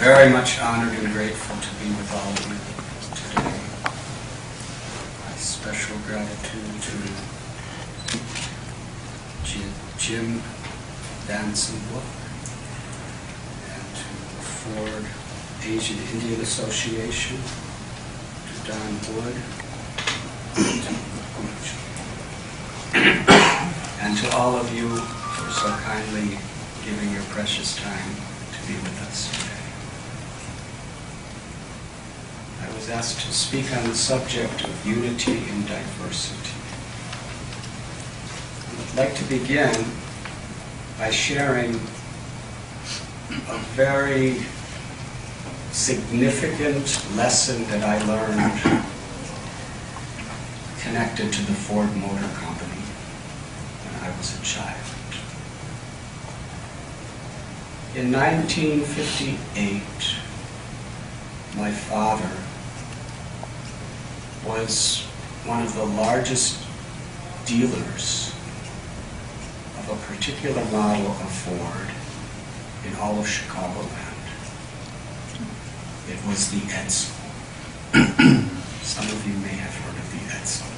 very much honored and grateful to be with all of you today. My special gratitude to Jim Vansenbroek and to the Ford Asian Indian Association, to Don Wood, and to all of you for so kindly giving your precious time to be with us today. I was asked to speak on the subject of unity in diversity. I'd like to begin by sharing a very significant lesson that I learned connected to the Ford Motor Company when I was a child. In 1958, my father was one of the largest dealers of a particular model of Ford in all of Chicagoland. It was the Edsel. Some of you may have heard of the Edsel.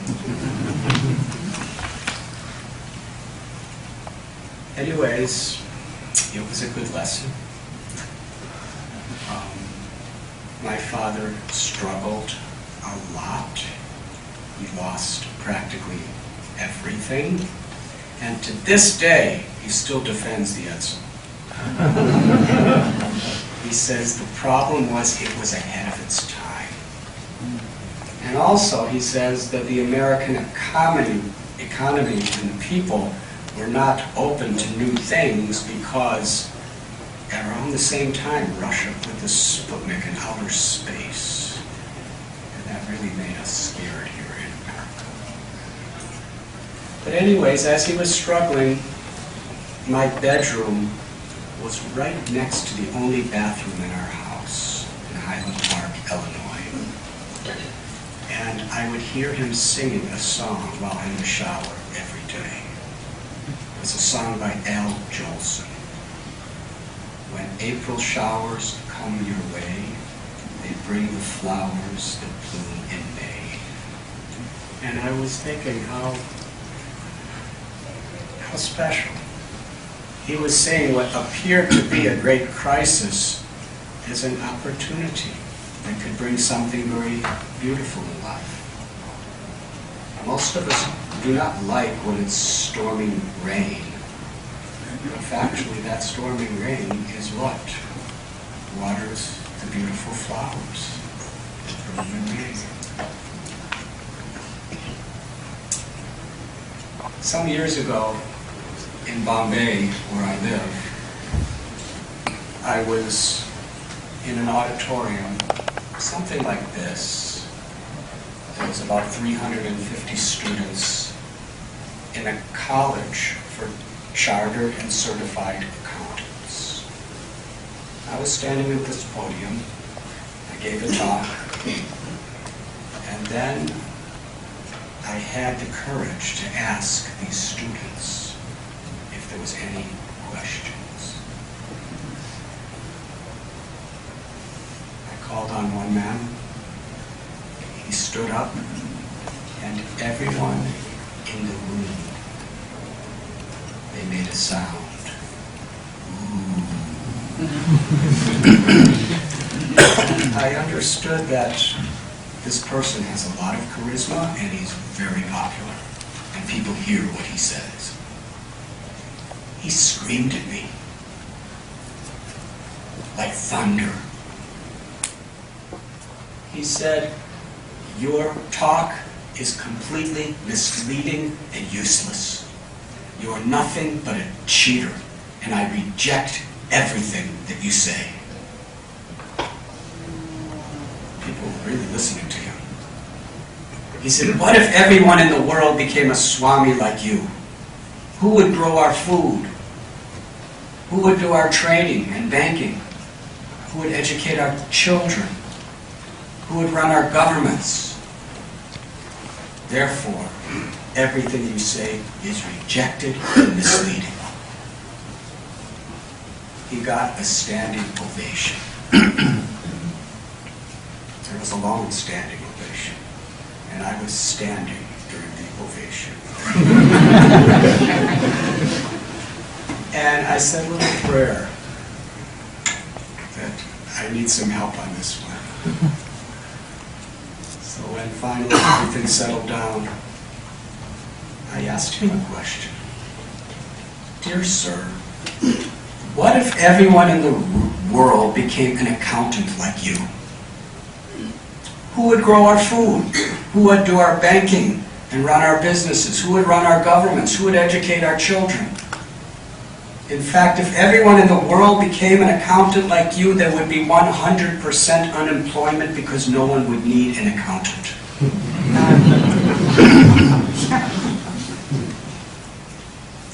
Anyways, it was a good lesson. My father struggled a lot. He lost practically everything. And to this day, he still defends the Edsel. He says the problem was it was ahead of its time. And also he says that the American economy and the people were not open to new things because at around the same time Russia put the Sputnik in outer space. And that really made us scared here in America. But anyways, as he was struggling, my bedroom was right next to the only bathroom in our house in Highland Park, Illinois. And I would hear him singing a song while in the shower every day. It was a song by Al Jolson. When April showers come your way, they bring the flowers that bloom in May. And I was thinking how special. He was saying what appeared to be a great crisis is an opportunity that could bring something very beautiful in life. Most of us do not like when it's storming rain. But factually, that storming rain is what waters the beautiful flowers that bloom in May. Some years ago, in Bombay, where I live, I was in an auditorium, something like this. There was about 350 students in a college for chartered and certified accountants. I was standing at this podium, I gave a talk, and then I had the courage to ask these students if there was any questions. I called on one man. He stood up, and everyone in the room, they made a sound. I understood that this person has a lot of charisma and he's very popular, and people hear what he says. He screamed at me like thunder. He said, "Your talk is completely misleading and useless. You are nothing but a cheater, and I reject everything that you say." People were really listening to him. He said, "What if everyone in the world became a Swami like you? Who would grow our food? Who would do our trading and banking? Who would educate our children? Who would run our governments? Therefore, everything you say is rejected and misleading." He got a standing ovation. There was a long standing ovation, and I was standing during the ovation. And I said a little prayer that I need some help on this one. So when finally everything settled down, I asked him a question. Dear sir, what if everyone in the world became an accountant like you? Who would grow our food? Who would do our banking and run our businesses? Who would run our governments? Who would educate our children? In fact, if everyone in the world became an accountant like you, there would be 100% unemployment because no one would need an accountant.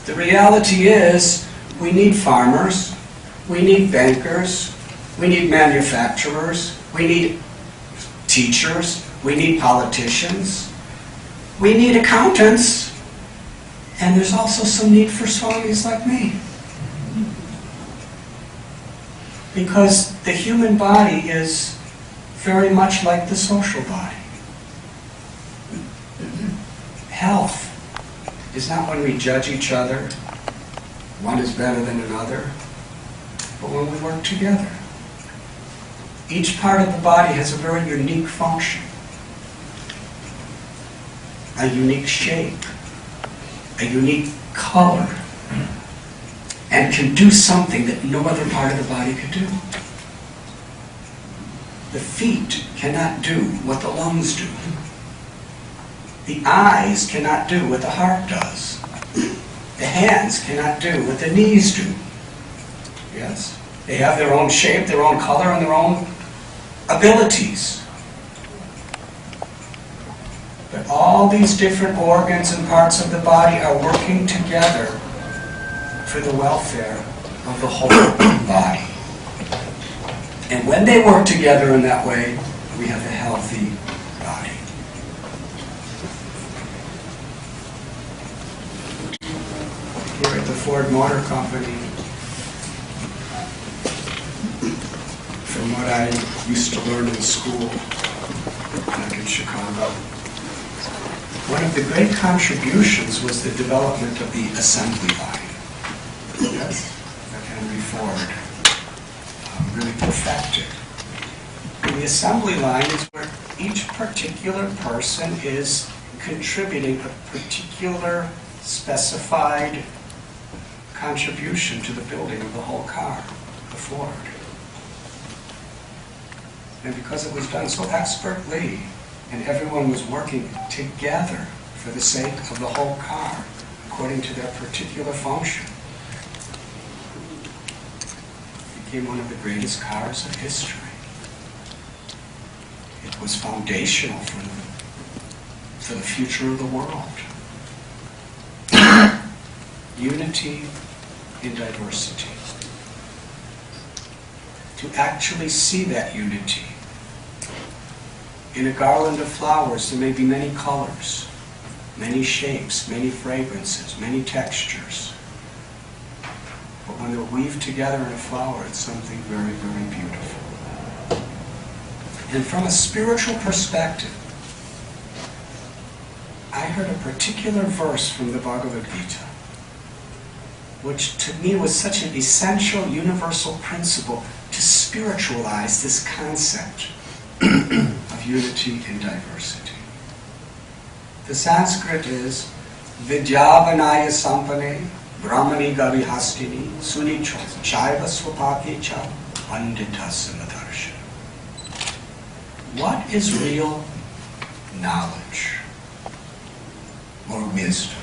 The reality is, we need farmers, we need bankers, we need manufacturers, we need teachers, we need politicians, we need accountants, and there's also some need for swamis like me. Because the human body is very much like the social body. Health is not when we judge each other, one is better than another, but when we work together. Each part of the body has a very unique function, a unique shape, a unique color, and can do something that no other part of the body could do. The feet cannot do what the lungs do. The eyes cannot do what the heart does. The hands cannot do what the knees do. Yes? They have their own shape, their own color, and their own abilities. But all these different organs and parts of the body are working together for the welfare of the whole body. And when they work together in that way, we have a healthy body. Here at the Ford Motor Company, from what I used to learn in school back in Chicago, one of the great contributions was the development of the assembly line. Yes, that Henry Ford really perfected. And the assembly line is where each particular person is contributing a particular specified contribution to the building of the whole car, the Ford. And because it was done so expertly, and everyone was working together for the sake of the whole car, according to their particular function, it became one of the greatest cars of history. It was foundational for the future of the world. Unity in diversity. To actually see that unity. In a garland of flowers, there may be many colors, many shapes, many fragrances, many textures. But when they're weaved together in a flower, it's something very, very beautiful. And from a spiritual perspective, I heard a particular verse from the Bhagavad Gita, which to me was such an essential, universal principle to spiritualize this concept of unity and diversity. The Sanskrit is Vidyavanaya Sampane Brahmani Gavihastini Sunicha Chaiva Swapake Cha Pandita Samadarsha. What is real knowledge or wisdom?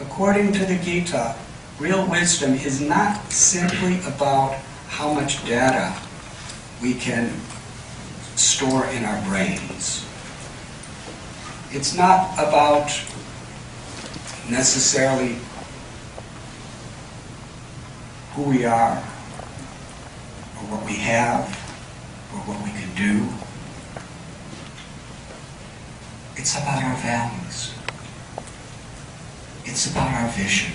According to the Gita, real wisdom is not simply about how much data we can store in our brains. It's not about necessarily who we are, or what we have, or what we can do. It's about our values. It's about our vision.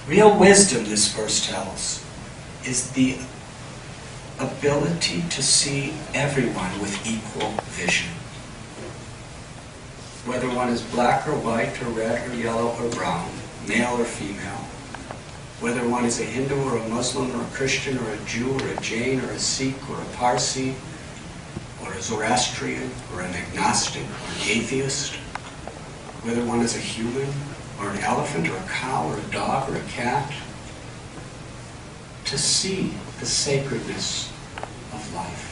Real wisdom, this verse tells, is the ability to see everyone with equal vision. Whether one is black or white or red or yellow or brown, male or female, whether one is a Hindu or a Muslim or a Christian or a Jew or a Jain or a Sikh or a Parsi or a Zoroastrian or an agnostic or an atheist, whether one is a human or an elephant or a cow or a dog or a cat, to see the sacredness of life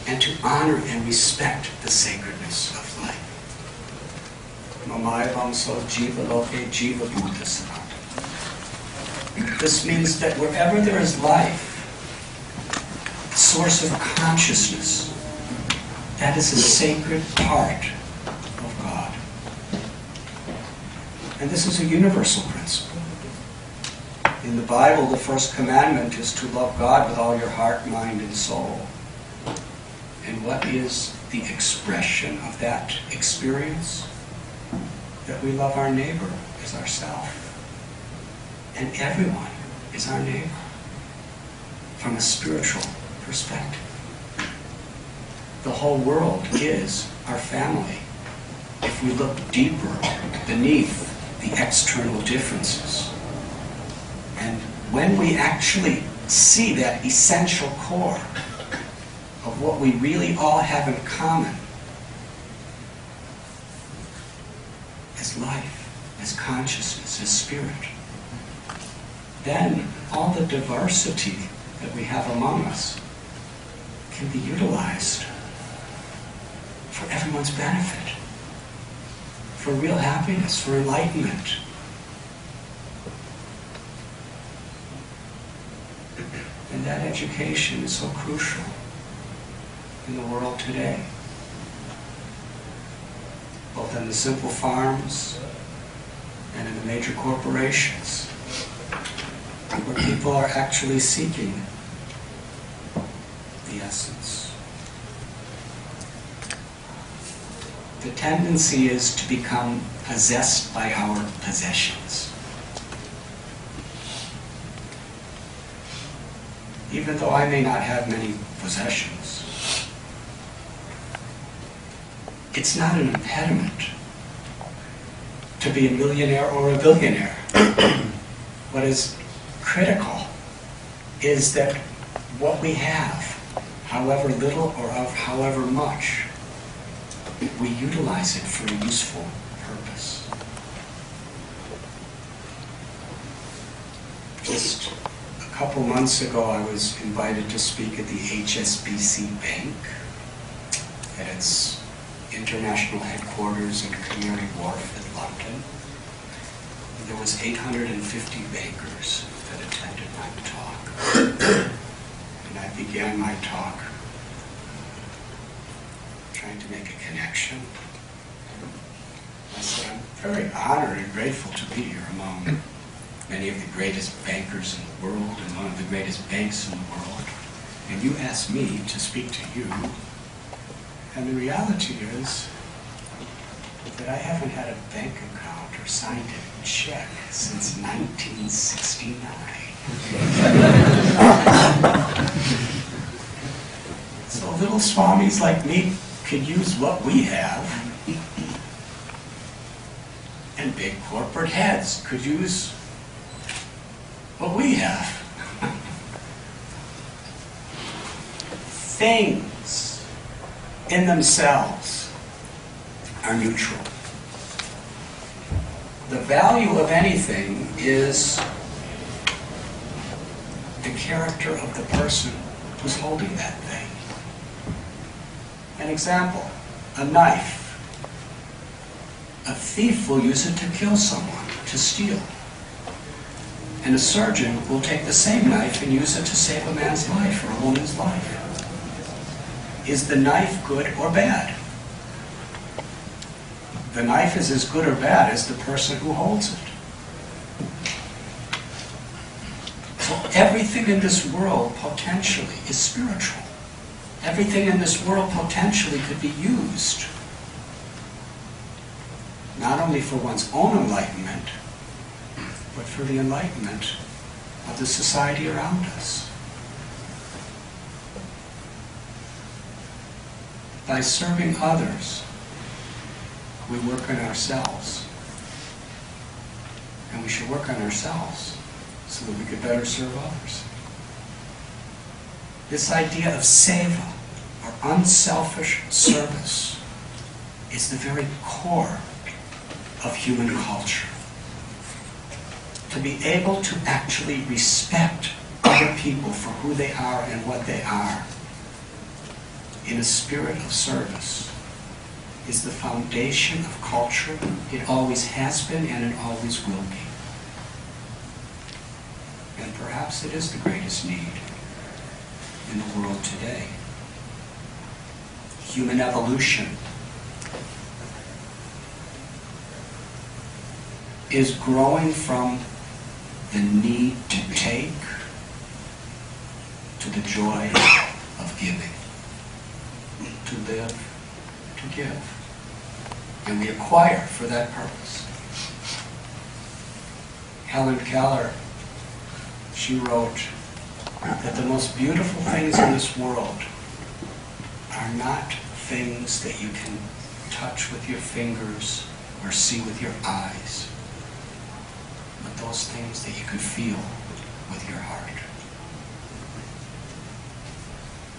and to honor and respect the sacredness of life. Mamaya Vamso Jiva Loke Jiva Bhutasana. This means that wherever there is life, a source of consciousness, that is a sacred part of God. And this is a universal principle. In the Bible, the first commandment is to love God with all your heart, mind, and soul. And what is the expression of that experience? That we love our neighbor as ourselves. And everyone is our neighbor from a spiritual perspective. The whole world is our family if we look deeper beneath the external differences. And when we actually see that essential core of what we really all have in common as life, as consciousness, as spirit, then all the diversity that we have among us can be utilized for everyone's benefit, for real happiness, for enlightenment. And that education is so crucial in the world today, both in the simple farms and in the major corporations, where people are actually seeking the essence. The tendency is to become possessed by our possessions. Even though I may not have many possessions, it's not an impediment to be a millionaire or a billionaire. What is critical is that what we have, however little or of however much, we utilize it for a useful purpose. Just a couple months ago, I was invited to speak at the HSBC Bank at its international headquarters in Canary Wharf in London. There was 850 bankers that attended my talk. And I began my talk trying to make a connection. I said, I'm very honored and grateful to be here among many of the greatest bankers in the world and one of the greatest banks in the world. And you asked me to speak to you. And the reality is that I haven't had a bank account or signed a check since 1969. So little swamis like me could use what we have, and big corporate heads could use what we have. Things in themselves are neutral. The value of anything is the character of the person who's holding that thing. An example, a knife. A thief will use it to kill someone, to steal. And a surgeon will take the same knife and use it to save a man's life or a woman's life. Is the knife good or bad? The knife is as good or bad as the person who holds it. So everything in this world potentially is spiritual. Everything in this world potentially could be used not only for one's own enlightenment, but for the enlightenment of the society around us. By serving others, we work on ourselves. And we should work on ourselves so that we could better serve others. This idea of seva, or unselfish service, is the very core of human culture. To be able to actually respect other people for who they are and what they are in a spirit of service is the foundation of culture. It always has been and it always will be. And perhaps it is the greatest need in the world today. Human evolution is growing from the need to take to the joy of giving. To live, to give. And we acquire for that purpose. Helen Keller, she wrote that the most beautiful things in this world are not things that you can touch with your fingers or see with your eyes, but those things that you can feel with your heart.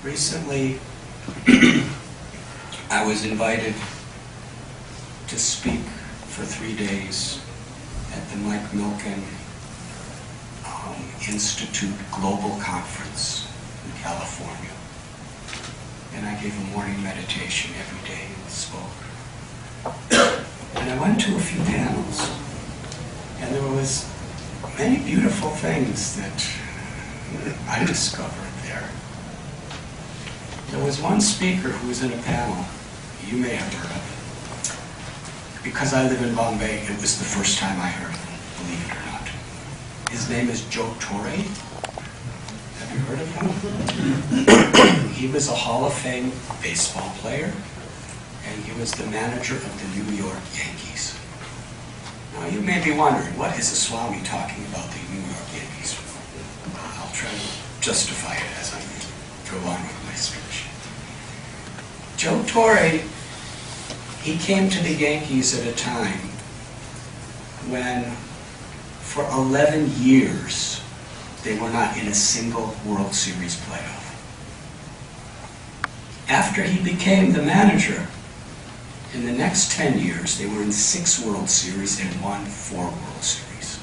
Recently, I was invited to speak for 3 days at the Mike Milken Institute Global Conference in California. And I gave a morning meditation every day and spoke. And I went to a few panels, and there was many beautiful things that I discovered there. There was one speaker who was in a panel you may have heard of. Because I live in Bombay, it was the first time I heard of him, believe it or not. His name is Joe Torre. Have you heard of him? He was a Hall of Fame baseball player, and he was the manager of the New York Yankees. Now you may be wondering, what is a Swami talking about the New York Yankees? I'll try to justify it as I go on with my speech. Joe Torre, he came to the Yankees at a time when, for 11 years, they were not in a single World Series playoff. After he became the manager, in the next 10 years, they were in 6 World Series and won 4 World Series.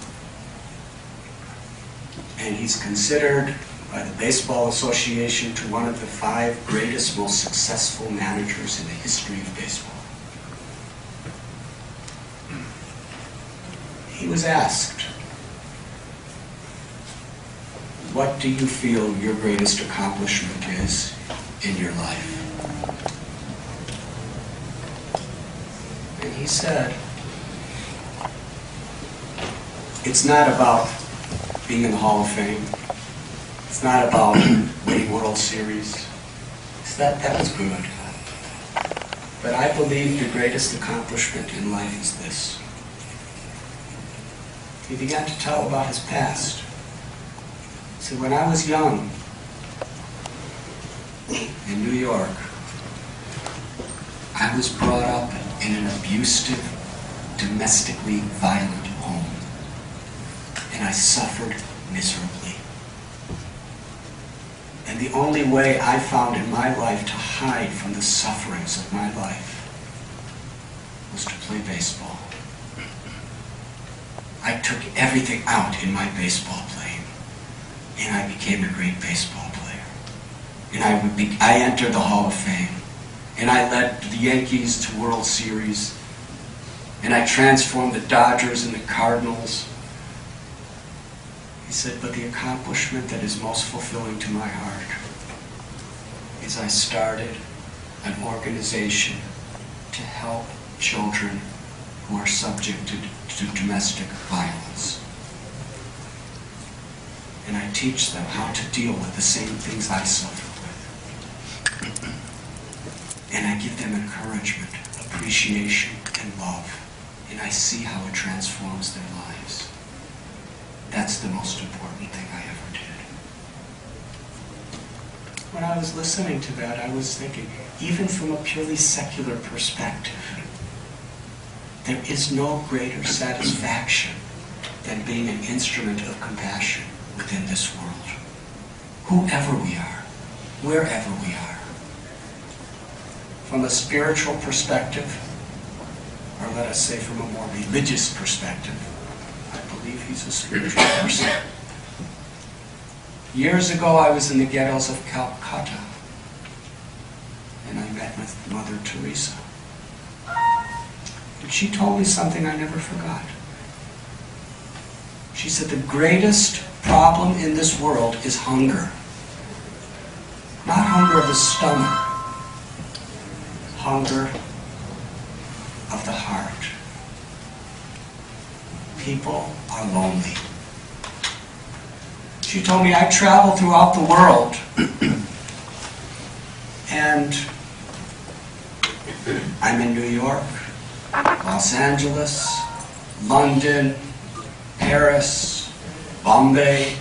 And he's considered by the Baseball Association to one of the 5 greatest, most successful managers in the history of baseball. He was asked, what do you feel your greatest accomplishment is in your life? And he said, it's not about being in the Hall of Fame. It's not about winning World Series. That was good. But I believe the greatest accomplishment in life is this. He began to tell about his past. He said, when I was young in New York, I was brought up in an abusive, domestically violent home. And I suffered miserably. And the only way I found in my life to hide from the sufferings of my life was to play baseball. I took everything out in my baseball playing, and I became a great baseball player. And I entered the Hall of Fame, and I led the Yankees to World Series, and I transformed the Dodgers and the Cardinals. He said, but the accomplishment that is most fulfilling to my heart is I started an organization to help children who are subjected to domestic violence. And I teach them how to deal with the same things I suffer with. And I give them encouragement, appreciation, and love. And I see how it transforms their lives. That's the most important thing I ever did. When I was listening to that, I was thinking, even from a purely secular perspective, there is no greater satisfaction than being an instrument of compassion within this world. Whoever we are, wherever we are. From a spiritual perspective, or let us say from a more religious perspective, I believe he's a spiritual person. Years ago, I was in the ghettos of Calcutta, and I met with Mother Teresa. And she told me something I never forgot. She said, the greatest problem in this world is hunger. Not hunger of the stomach, hunger of the heart. People are lonely. She told me I travel throughout the world and I'm in New York, Los Angeles, London, Paris, Bombay.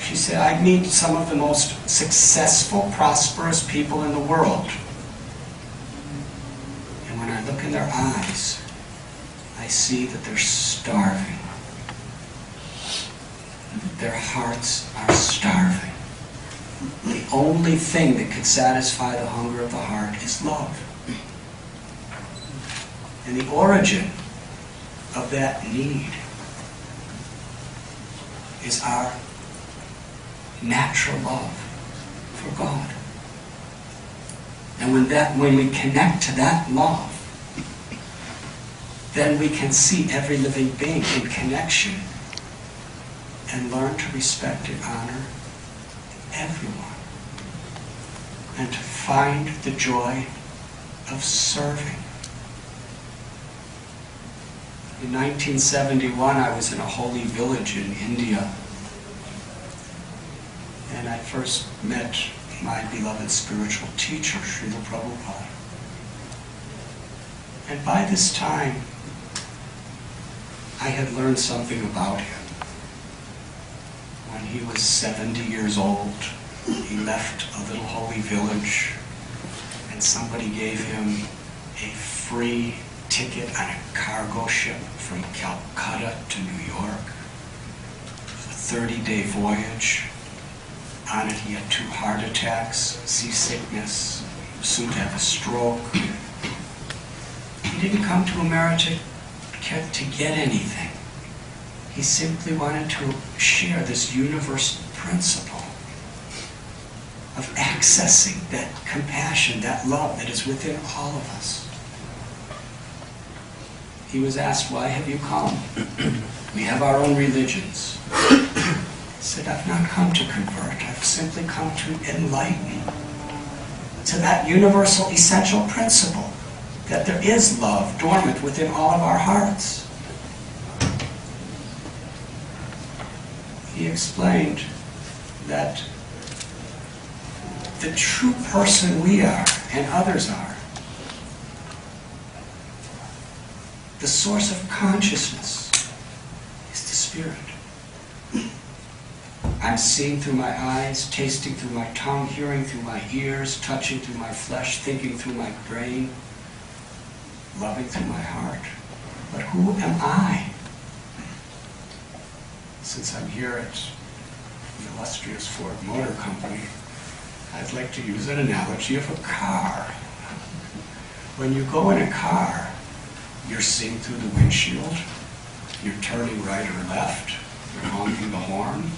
She said, I meet some of the most successful, prosperous people in the world. And when I look in their eyes, I see that they're starving. Their hearts are starving. The only thing that can satisfy the hunger of the heart is love. And the origin of that need is our natural love for God. And when we connect to that love, then we can see every living being in connection and learn to respect and honor everyone. And to find the joy of serving. In 1971, I was in a holy village in India. And I first met my beloved spiritual teacher, Srila Prabhupada. And by this time, I had learned something about him. When he was 70 years old, he left a little holy village, and somebody gave him a free ticket on a cargo ship from Calcutta to New York. A 30-day voyage. On it, he had 2 heart attacks, seasickness, soon to have a stroke. He didn't come to America to get anything. He simply wanted to share this universal principle of accessing that compassion, that love that is within all of us. He was asked, why have you come? We have our own religions. He said, I've not come to convert. I've simply come to enlighten to that universal essential principle that there is love dormant within all of our hearts. He explained that the true person we are and others are, the source of consciousness is the Spirit. I'm seeing through my eyes, tasting through my tongue, hearing through my ears, touching through my flesh, thinking through my brain, loving through my heart. But who am I? Since I'm here at the illustrious Ford Motor Company, I'd like to use an analogy of a car. When you go in a car, you're seeing through the windshield, you're turning right or left, you're honking the horn,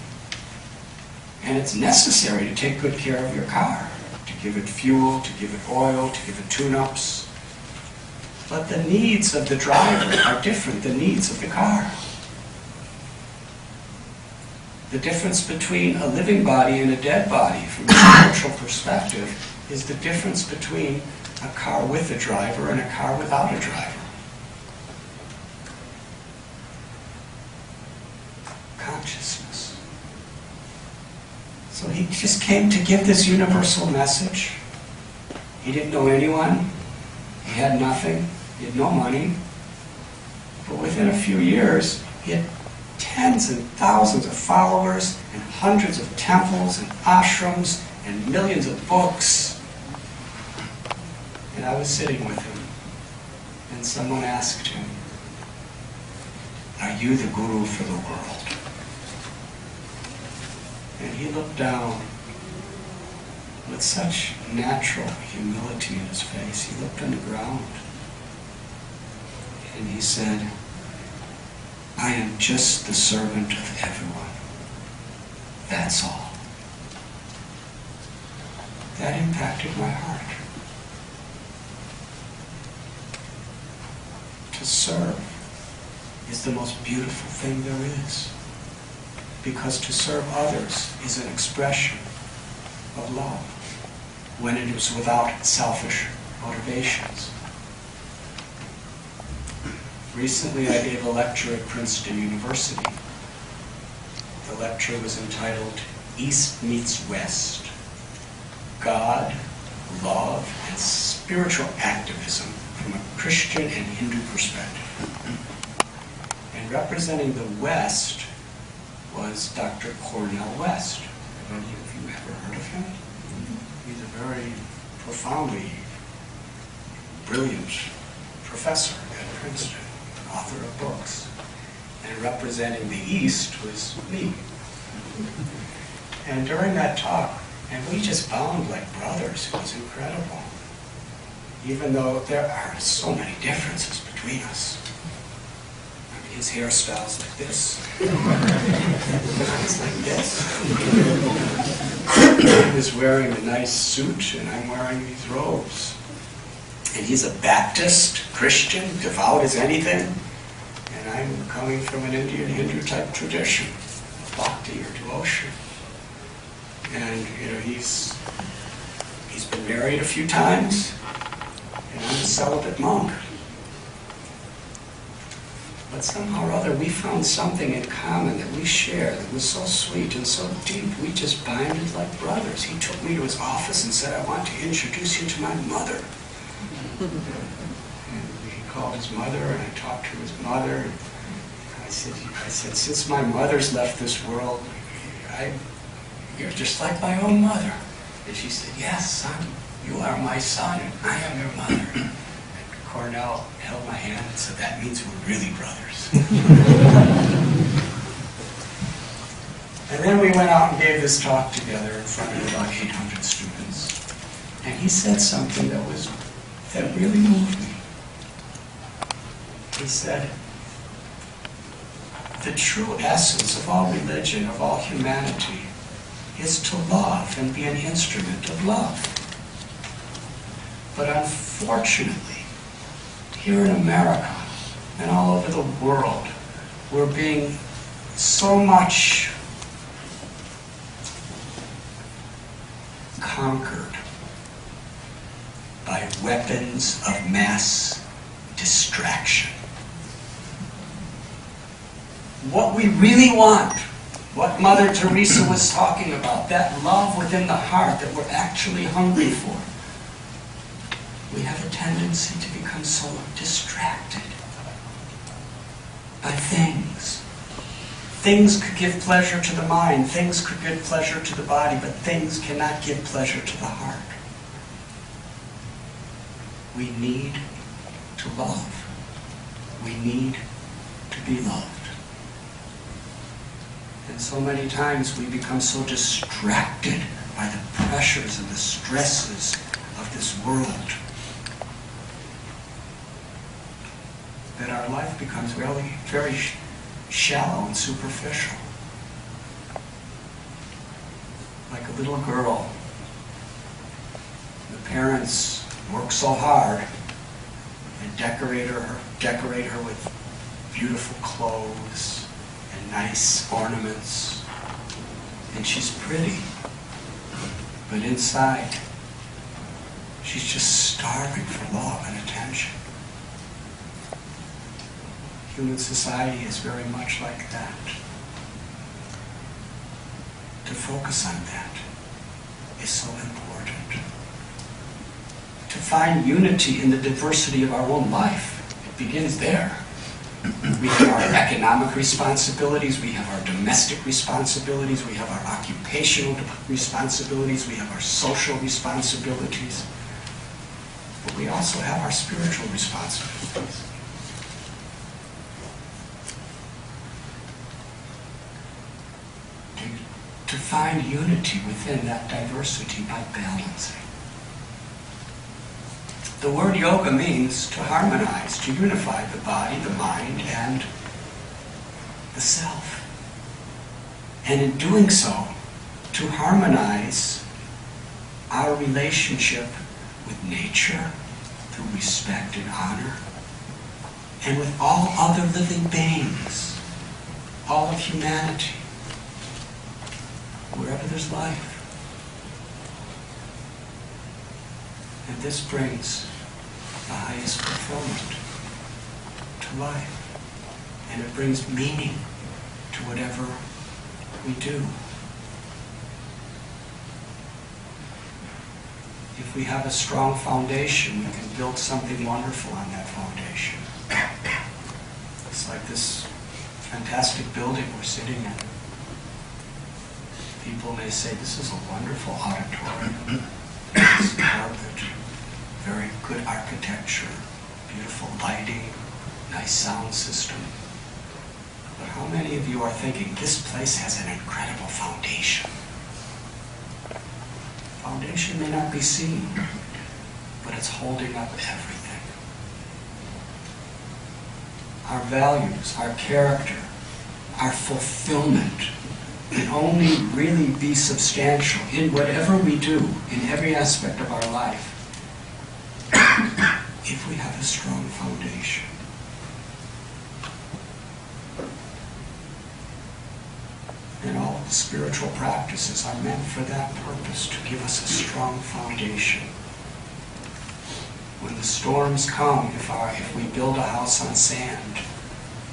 and it's necessary to take good care of your car, to give it fuel, to give it oil, to give it tune-ups. But the needs of the driver are different than the needs of the car. The difference between a living body and a dead body, from a spiritual perspective, is the difference between a car with a driver and a car without a driver. Consciousness. So he just came to give this universal message. He didn't know anyone. He had nothing. He had no money. But within a few years, he had tens and thousands of followers and hundreds of temples and ashrams and millions of books. And I was sitting with him, and someone asked him, "Are you the guru for the world?" And he looked down with such natural humility in his face. He looked on the ground and he said, "I am just the servant of everyone. That's all." That impacted my heart. To serve is the most beautiful thing there is, because to serve others is an expression of love when it is without selfish motivations. Recently I gave a lecture at Princeton University. The lecture was entitled East Meets West: God, Love, and Spiritual Activism from a Christian and Hindu Perspective. And representing the West was Dr. Cornel West. Have any of you ever heard of him? He's a very profoundly brilliant professor at Princeton, author of books. And representing the East was me. And during that talk, and we just bound like brothers. It was incredible. Even though there are so many differences between us. I mean, his hairstyle's like this. It's like this. He was wearing a nice suit, and I'm wearing these robes. And he's a Baptist, Christian, devout as anything. And I'm coming from an Indian Hindu type tradition, bhakti or devotion. And he's been married a few times, and I'm a celibate monk. But somehow or other we found something in common that we shared that was so sweet and so deep. We just bonded like brothers. He took me to his office and said, "I want to introduce you to my mother." And he called his mother, and I talked to his mother. And I said, "Since my mother's left this world, you're just like my own mother." And she said, "Yes, son, you are my son, and I am your mother." And Cornell held my hand and said, "That means we're really brothers." And then we went out and gave this talk together in front of about 800 students. And he said something that really moved me. He said, "The true essence of all religion, of all humanity, is to love and be an instrument of love. But unfortunately, here in America and all over the world, we're being so much conquered by weapons of mass distraction. What we really want, what Mother Teresa was talking about, that love within the heart that we're actually hungry for, we have a tendency to become so distracted by things. Things could give pleasure to the mind, things could give pleasure to the body, but things cannot give pleasure to the heart. We need to love. We need to be loved. And so many times we become so distracted by the pressures and the stresses of this world that our life becomes really very shallow and superficial. Like a little girl, the parents work so hard and decorate her with beautiful clothes and nice ornaments, and she's pretty, but inside she's just starving for love and attention. Human society is very much like that. To focus on that is so important. To find unity in the diversity of our own life, it begins there. We have our economic responsibilities, we have our domestic responsibilities, we have our occupational responsibilities, we have our social responsibilities, but we also have our spiritual responsibilities. To find unity within that diversity by balancing. The word yoga means to harmonize, to unify the body, the mind, and the self. And in doing so, to harmonize our relationship with nature through respect and honor, and with all other living beings, all of humanity, wherever there's life. And this brings the highest fulfillment to life. And it brings meaning to whatever we do. If we have a strong foundation, we can build something wonderful on that foundation. It's like this fantastic building we're sitting in. People may say, this is a wonderful auditorium. It's carpet, very good architecture, beautiful lighting, nice sound system. But how many of you are thinking, this place has an incredible foundation? Foundation may not be seen, but it's holding up everything. Our values, our character, our fulfillment can only really be substantial in whatever we do, in every aspect of our life, if we have a strong foundation. And all of the spiritual practices are meant for that purpose, to give us a strong foundation. When the storms come, if we build a house on sand,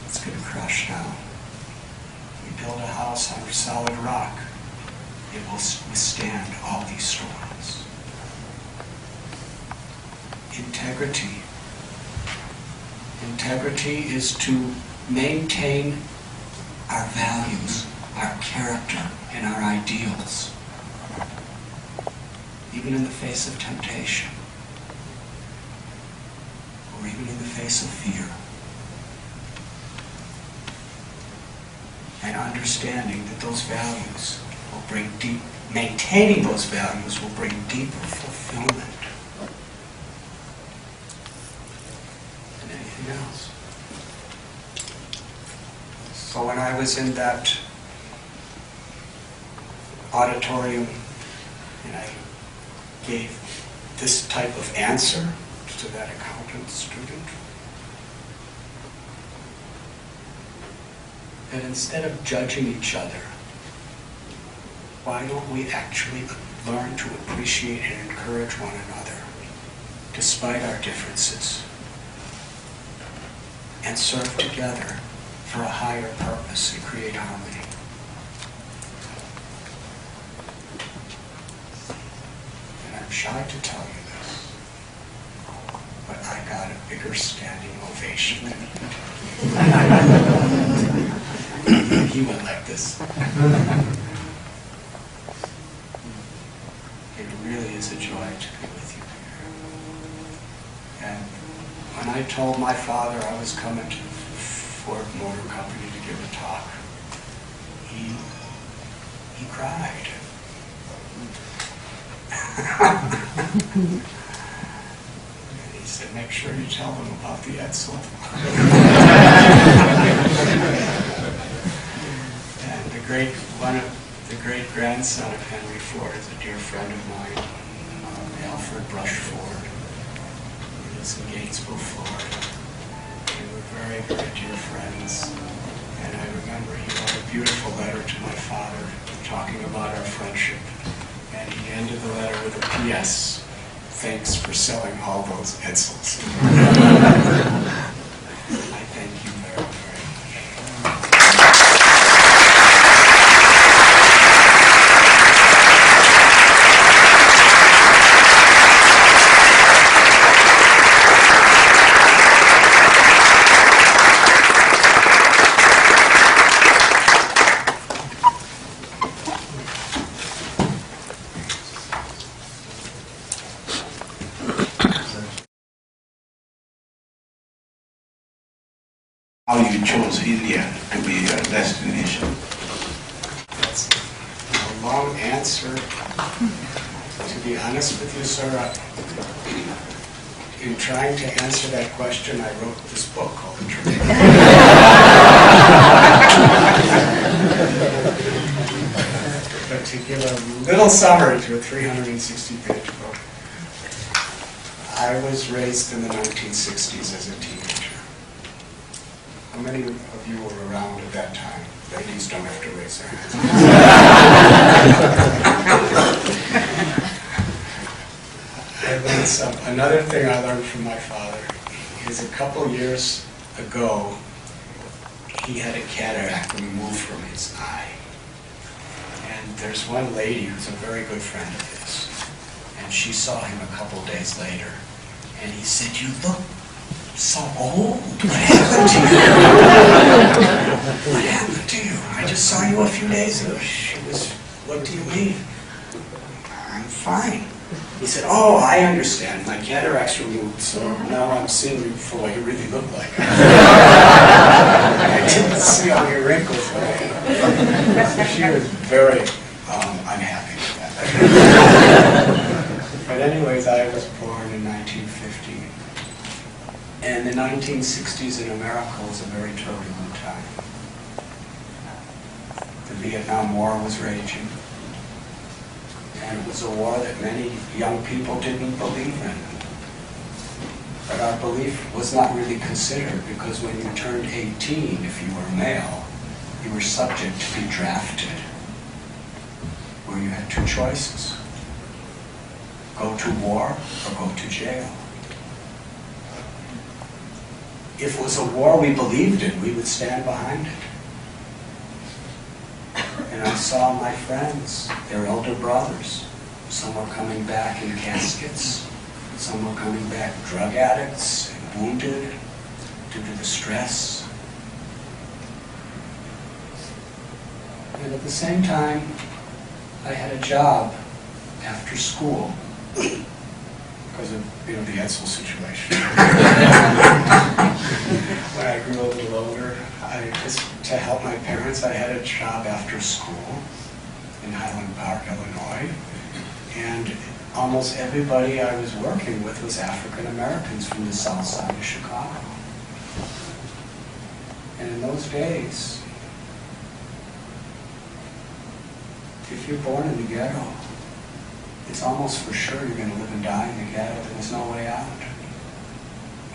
it's going to crash down. Build a house on solid rock, it will withstand all these storms. Integrity. Integrity is to maintain our values, our character, and our ideals, even in the face of temptation, or even in the face of fear. And understanding that those values will bring maintaining those values will bring deeper fulfillment than anything else. So when I was in that auditorium and I gave this type of answer to that accountant student, that instead of judging each other, why don't we actually learn to appreciate and encourage one another, despite our differences, and serve together for a higher purpose and create harmony? And I'm shy to tell you this, but I got a bigger standing ovation than he went like this. It really is a joy to be with you here. And when I told my father I was coming to Ford Motor Company to give a talk, he cried. And he said, make sure you tell them about the Edsel. The great grandson of Henry Ford is a dear friend of mine, Alfred Brush Ford. He lives in Gatesville, Florida. We were very, very dear friends. And I remember he wrote a beautiful letter to my father talking about our friendship. And he ended the letter with a P.S. Thanks for selling all those Edsels. I thank you very, very much. How you chose India to be your destination? That's a long answer. To be honest with you, sir, in trying to answer that question, I wrote this book called The Truth. But to give a little summary to a 360-page book, I was raised in the 1960s as a teenager. How many of you were around at that time? Ladies don't have to raise their hands. Another thing I learned from my father is a couple years ago, he had a cataract removed from his eye. And there's one lady who's a very good friend of his, and she saw him a couple days later, and he said, "You look so old. What happened to you? What happened to you? I just saw you a few days ago." She was, "What do you mean?" "I'm fine." He said, "Oh, I understand. My cataract's removed, so now I'm seeing you for what you really look like." I didn't see all your wrinkles. She was very unhappy with that. But anyways, I was born in 1950. And the 1960s in America was a very turbulent time. The Vietnam War was raging. And it was a war that many young people didn't believe in. But our belief was not really considered, because when you turned 18, if you were male, you were subject to be drafted, where you had two choices: go to war or go to jail. If it was a war we believed in, we would stand behind it. And I saw my friends, their elder brothers. Some were coming back in caskets. Some were coming back drug addicts and wounded due to the stress. And at the same time, I had a job after school because of the Edsel situation. When I grew a little older, to help my parents, I had a job after school in Highland Park, Illinois. And almost everybody I was working with was African Americans from the south side of Chicago. And in those days, if you're born in the ghetto, it's almost for sure you're going to live and die in the ghetto. There's no way out.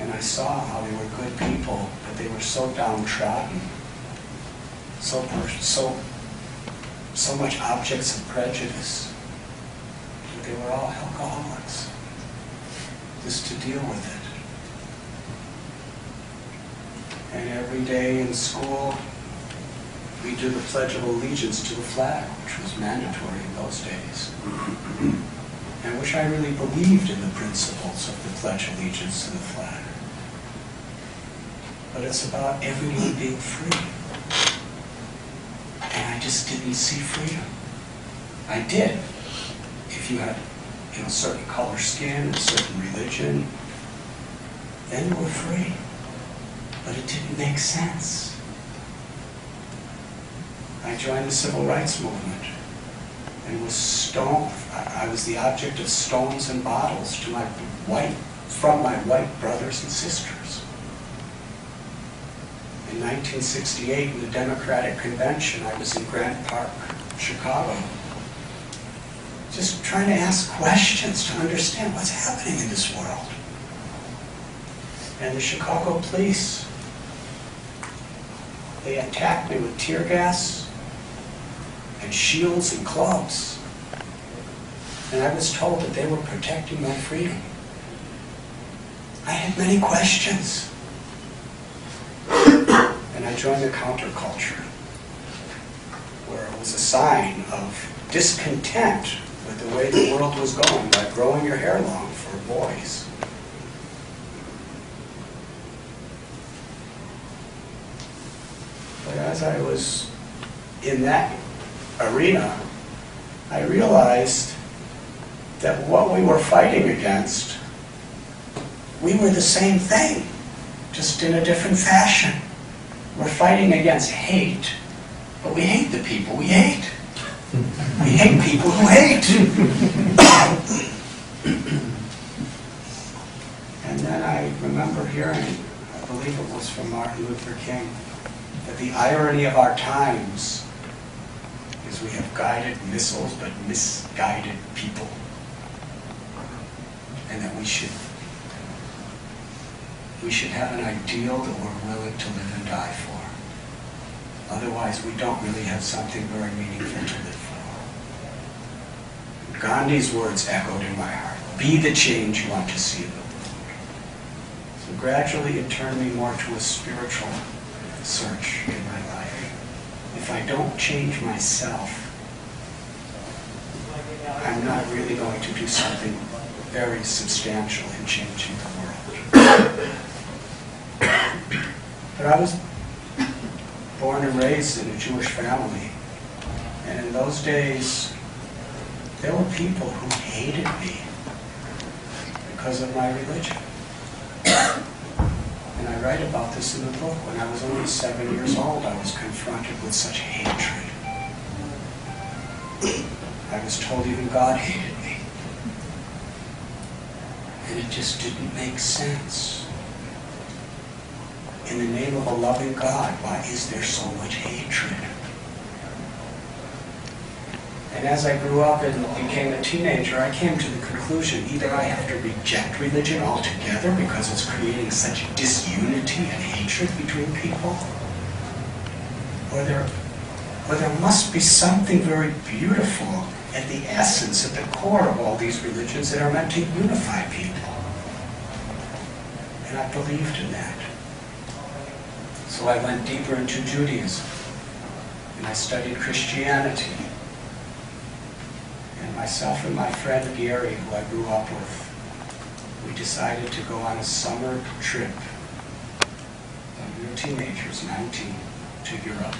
And I saw how they were good people, but they were so downtrodden, so much objects of prejudice, that they were all alcoholics, just to deal with it. And every day in school, we do the Pledge of Allegiance to the flag, which was mandatory in those days. And which I really believed in the principles of the Pledge of Allegiance to the flag. But it's about everyone being free. And I just didn't see freedom. I did. If you had a certain color skin, a certain religion, then you were free. But it didn't make sense. I joined the Civil Rights Movement and was stoned. I was the object of stones and bottles from my white brothers and sisters. In 1968, in the Democratic Convention, I was in Grant Park, Chicago, just trying to ask questions to understand what's happening in this world. And the Chicago police, they attacked me with tear gas and shields and clubs. And I was told that they were protecting my freedom. I had many questions. And I joined the counterculture, where it was a sign of discontent with the way the world was going by growing your hair long for boys. But as I was in that arena, I realized that what we were fighting against, we were the same thing, just in a different fashion. We're fighting against hate, but we hate the people we hate. We hate people who hate. And then I remember hearing, I believe it was from Martin Luther King, that the irony of our times is we have guided missiles but misguided people. And that we should have an ideal that we're willing to live and die for. Otherwise, we don't really have something very meaningful to live for. Gandhi's words echoed in my heart. Be the change you want to see in the world. So gradually it turned me more to a spiritual search in my life. If I don't change myself, I'm not really going to do something very substantial in changing the world. But I was born and raised in a Jewish family, and in those days, there were people who hated me because of my religion. And I write about this in the book. When I was only 7 years old, I was confronted with such hatred. I was told even God hated me. And it just didn't make sense. In the name of a loving God, why is there so much hatred? And as I grew up and became a teenager, I came to the conclusion either I have to reject religion altogether because it's creating such disunity and hatred between people, or there must be something very beautiful at the essence, at the core of all these religions that are meant to unify people. And I believed in that. So I went deeper into Judaism, and I studied Christianity. And myself and my friend Gary, who I grew up with, we decided to go on a summer trip. We were teenagers, 19, to Europe,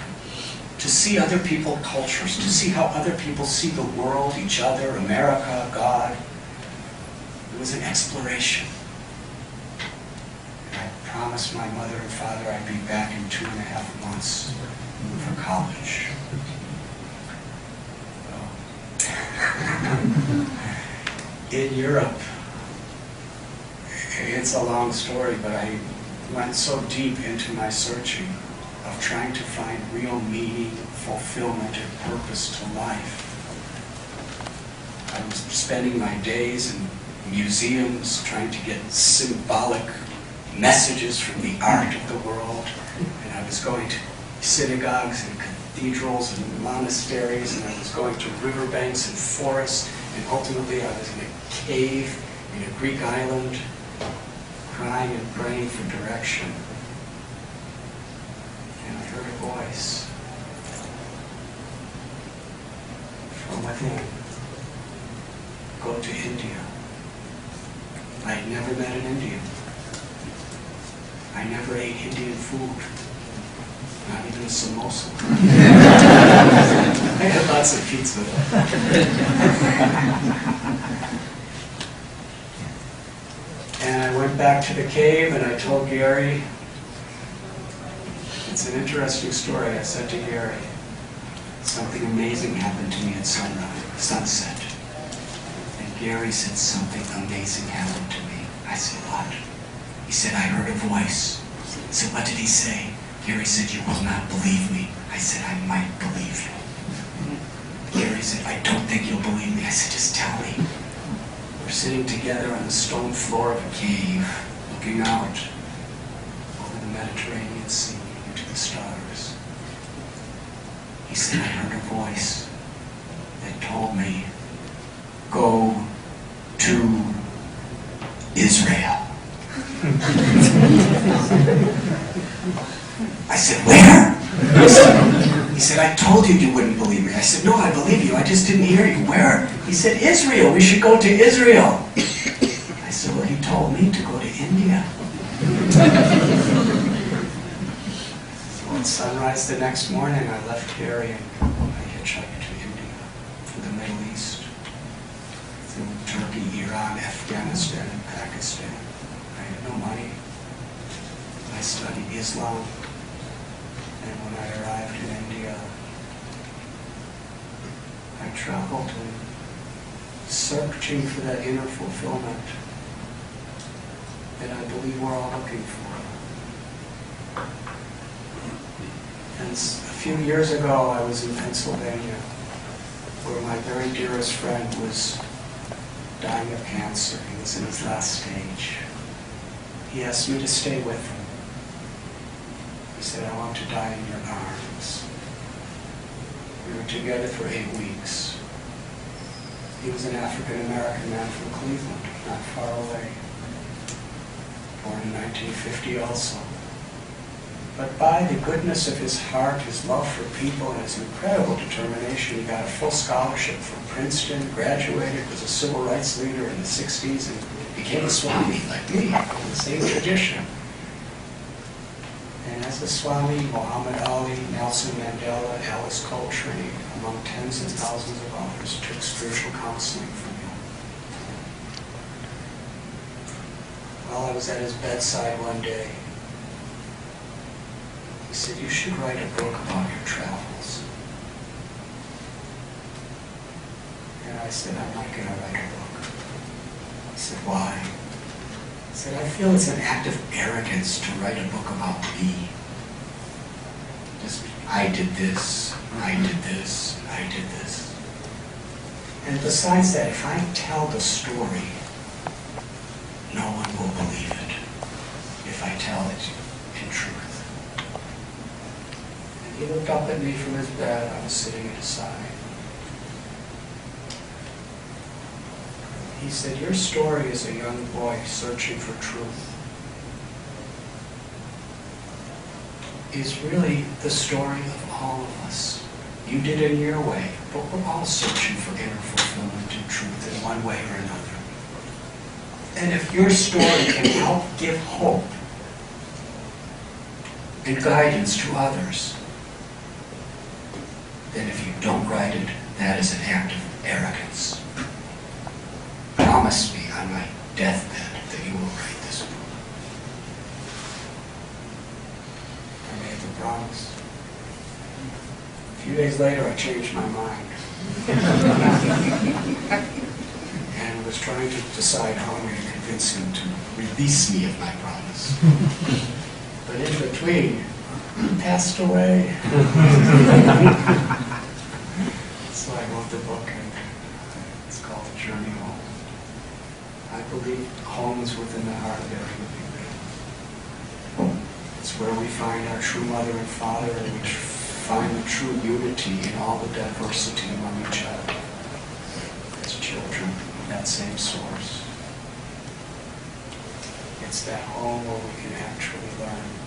to see other people's cultures, to see how other people see the world, each other, America, God. It was an exploration. And I promised my mother and father I'd be back in 2.5 months for college. In Europe, it's a long story, but I went so deep into my searching of trying to find real meaning, fulfillment, and purpose to life. I was spending my days in museums trying to get symbolic messages from the art of the world, and I was going to synagogues and cathedrals and monasteries, and I was going to riverbanks and forests, and ultimately I was in a cave in a Greek island, crying and praying for direction. And I heard a voice from within. Go to India. I had never met an Indian. I never ate Indian food. Not even a samosa. I had lots of pizza. And I went back to the cave and I told Gary, it's an interesting story. I said to Gary, something amazing happened to me at sunset. And Gary said, something amazing happened to me. I said, what? He said, I heard a voice. I said, what did he say? Gary said, you will not believe me. I said, I might believe you. Gary said, I don't think you'll believe me. I said, just tell me. We're sitting together on the stone floor of a cave, looking out over the Mediterranean Sea into the stars. He said, I heard a voice that told me, go to Israel. I said, where? He said, I told you you wouldn't believe me. I said, no, I believe you. I just didn't hear you. Where? He said, Israel. We should go to Israel. I said, well, he told me to go to India. So at sunrise the next morning, I left Gary and I hitchhiked to India, to the Middle East, through Turkey, Iran, Afghanistan, and Pakistan. I had no money. I studied Islam. And when I arrived in India, I traveled and searching for that inner fulfillment that I believe we're all looking for. And a few years ago, I was in Pennsylvania, where my very dearest friend was dying of cancer. He was in his last stage. He asked me to stay with him. He said, I want to die in your arms. We were together for 8 weeks. He was an African-American man from Cleveland, not far away. Born in 1950 also. But by the goodness of his heart, his love for people, and his incredible determination, he got a full scholarship from Princeton, graduated, was a civil rights leader in the 60s, and became a Swami like me, in the same tradition. And as a Swami, Muhammad Ali, Nelson Mandela, Alice Coltrane, among tens and thousands of others, took spiritual counseling from him. While I was at his bedside one day, he said, you should write a book about your travels. And I said, I'm not going to write a book. He said, why? I said, I feel it's an act of arrogance to write a book about me. Just, I did this, I did this, I did this. And besides that, if I tell the story, no one will believe it if I tell it in truth. He looked up at me from his bed. I was sitting at his side. He said, your story as a young boy searching for truth is really the story of all of us. You did it in your way, but we're all searching for inner fulfillment and truth in one way or another. And if your story can help give hope and guidance to others, then if you don't write it, that is an act of arrogance. Promise me on my deathbed that you will write this book. I made the promise. A few days later, I changed my mind. And was trying to decide how I'm going to convince him to release me of my promise. But in between, he passed away. So I wrote the book, and it's called The Journey Home. I believe home is within the heart of every living being. It's where we find our true mother and father, and we find the true unity in all the diversity among each other as children of that same source. It's that home where we can actually learn